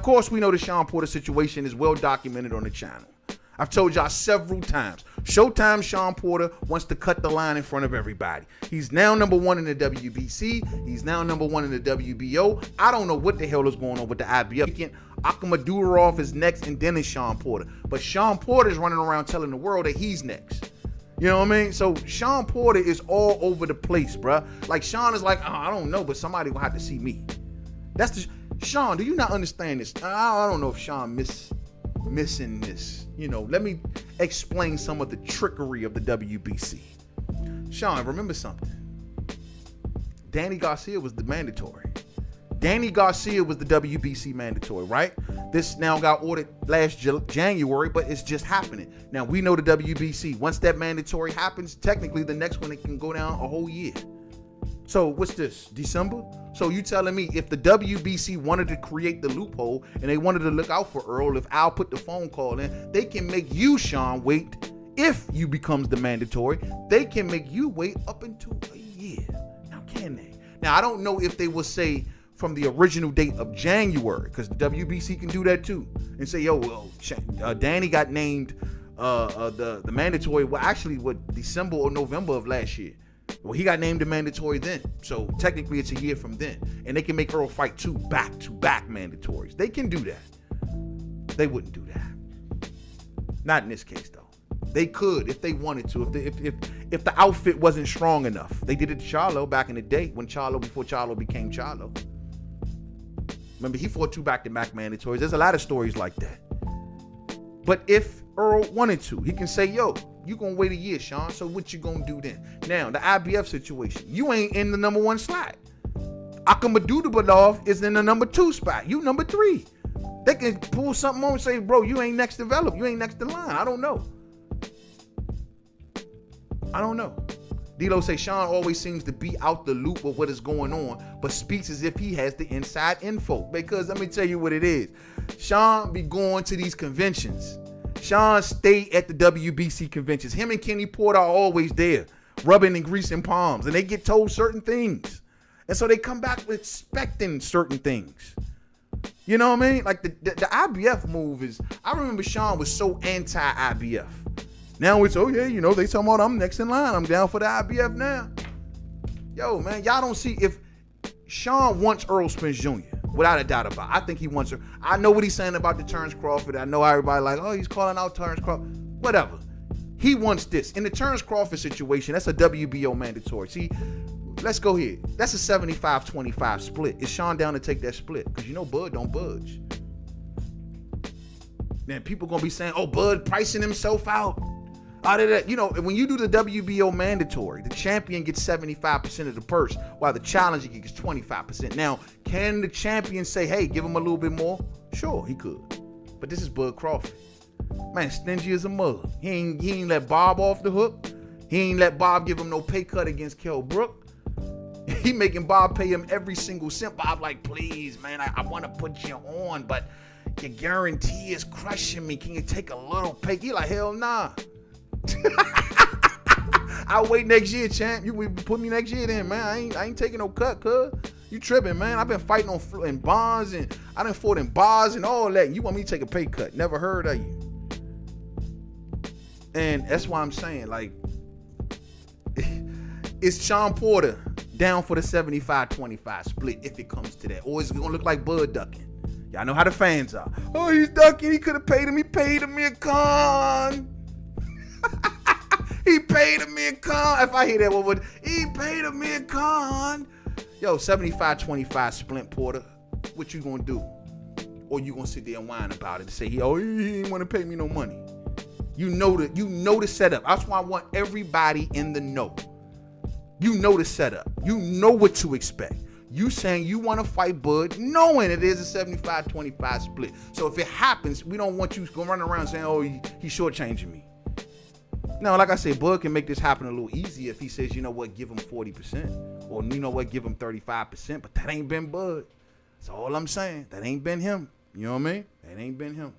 course, we know the Shawn Porter situation is well documented on the channel. I've told y'all several times. Showtime Shawn Porter wants to cut the line in front of everybody. He's now number 1 in the WBC. He's now number 1 in the WBO. I don't know what the hell is going on with the IBF. Akhmadurov is next, and then it's Shawn Porter. But Shawn Porter is running around telling the world that he's next. You know what I mean? So Shawn Porter is all over the place, bruh. Like, Shawn is like, oh, I don't know, but somebody will have to see me. That's the... Shawn, do you not understand this? I don't know if Shawn missing this. You know, let me explain some of the trickery of the WBC. Shawn, remember something. Danny Garcia was the mandatory. Danny Garcia was the WBC mandatory, right? This now got ordered last January, but it's just happening. Now, we know the WBC. Once that mandatory happens, technically the next one, it can go down a whole year. So what's this, December? So you telling me if the WBC wanted to create the loophole and they wanted to look out for Errol, if Al put the phone call in, they can make you, Shawn, wait. If you becomes the mandatory, they can make you wait up until a year. Now, can they? Now, I don't know if they will say from the original date of January, because the WBC can do that too, and say, yo, well, Danny got named the mandatory, well, actually, December or November of last year. Well, he got named the mandatory then. So technically it's a year from then. And they can make Errol fight 2 back-to-back mandatories. They can do that. They wouldn't do that. Not in this case, though. They could if they wanted to. If the outfit wasn't strong enough. They did it to Charlo back in the day before Charlo became Charlo. Remember, he fought 2 back-to-back mandatories. There's a lot of stories like that. But if Errol wanted to, he can say, yo, you gonna wait a year, Shawn, so what you gonna do then? Now, the IBF situation, you ain't in the number 1 slot. Akhmadurov is in the number 2 spot. You number 3. They can pull something on and say, bro, you ain't next developed. You ain't next in line. I don't know. D-Lo say Shawn always seems to be out the loop of what is going on, but speaks as if he has the inside info. Because let me tell you what it is. Shawn be going to these conventions. Shawn stay at the WBC conventions. Him and Kenny Porter are always there, rubbing and greasing palms, and they get told certain things. And so they come back expecting certain things. You know what I mean? Like the IBF move is, I remember Shawn was so anti-IBF. Now it's, oh yeah, you know, they talking about I'm next in line. I'm down for the IBF now. Yo, man, y'all don't see if Shawn wants Errol Spence Jr. Without a doubt about it. I think he wants her. I know what he's saying about the Terence Crawford. I know everybody like, oh, he's calling out Terence Crawford. Whatever. He wants this. In the Terence Crawford situation, that's a WBO mandatory. See, let's go here. That's a 75-25 split. Is Shawn down to take that split? Because you know Bud don't budge. Then people going to be saying, oh, Bud pricing himself out. Out of that, you know, when you do the WBO mandatory, the champion gets 75% of the purse, while the challenger gets 25%. Now, can the champion say, hey, give him a little bit more? Sure, he could. But this is Bud Crawford. Man, stingy as a mug. He ain't let Bob off the hook. He ain't let Bob give him no pay cut against Kell Brook. He making Bob pay him every single cent. Bob like, please, man, I want to put you on, but your guarantee is crushing me. Can you take a little pay? He like, hell nah. I'll wait next year, champ. You put me next year then, man. I ain't taking no cut, cuz. You tripping, man. I've been fighting in bonds, and I done fought in bars and all that. You want me to take a pay cut. Never heard of you. And that's why I'm saying, like, is Shawn Porter down for the 75-25 split if it comes to that? Or is it going to look like Bud ducking? Y'all know how the fans are. Oh, he's ducking. He could have paid him. He paid him a con. He paid him a con. If I hear that one, he paid him a con. Yo, 75-25 split, Porter. What you gonna do? Or you gonna sit there and whine about it and say, oh, he ain't wanna pay me no money. You know the setup. That's why I want everybody in the know. You know the setup. You know what to expect. You saying you want to fight Bud, knowing it is a 75-25 split. So if it happens, we don't want you to go running around saying, oh, he's shortchanging me. No, like I said, Bud can make this happen a little easier if he says, you know what, give him 40%. Or you know what, give him 35%. But that ain't been Bud. That's all I'm saying. That ain't been him. You know what I mean? That ain't been him.